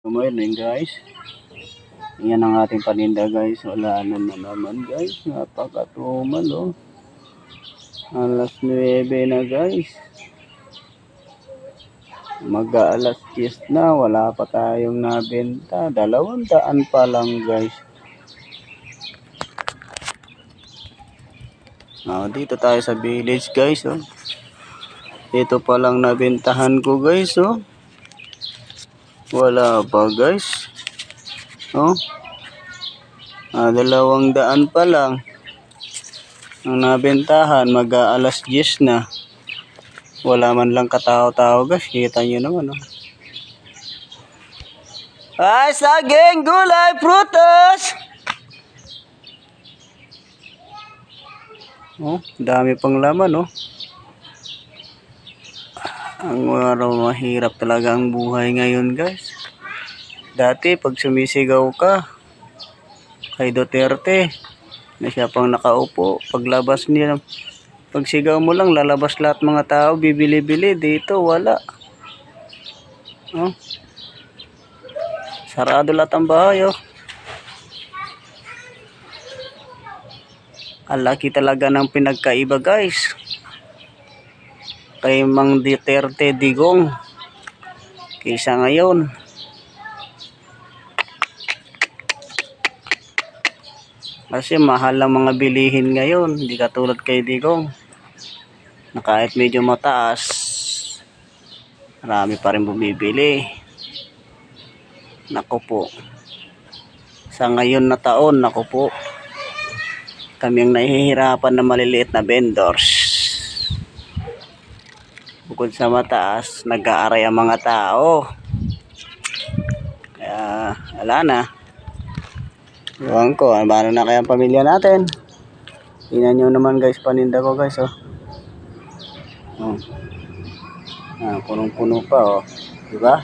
Good morning guys. Yan ang ating paninda guys. Wala na naman guys. Napakatumal oh. Alas 9 na guys. Mag-aalas 10 na. Wala pa tayong nabenta. 200 pa lang guys. Dito tayo sa village guys oh. Ito pa lang nabentahan ko guys oh. Wala pa guys. Oh. 200 pa lang ang nabentahan. Mag-aalas 10 na. Wala man lang katao-tao guys. Kita nyo naman oh. Ay, saging, gulay, prutas. Oh, dami pang laman oh. Ang araw, mahirap talaga ang buhay ngayon guys. Dati pag sumisigaw ka kay Duterte na siya pang nakaupo, paglabas niya, pag sigaw mo lang lalabas lahat mga tao, bibili-bili. Dito wala oh. Sarado lahat ang bahay oh. Ang laki talaga ng pinagkaiba guys kay Mang Duterte Digong kaysa ngayon. Kasi mahal ang mga bilihin ngayon, hindi katulad kay Digong na kahit medyo mataas, marami pa rin bumibili. Naku po, sa ngayon na taon, naku po, kami ang nahihirapan na maliliit na vendors. Bukod sa mataas, nag-aaray ang mga tao. Kaya wala na. Ewan ko, ano na kaya ang pamilya natin. Tingnan nyo naman guys, paninda ko guys oh. Punong-puno pa oh. Diba?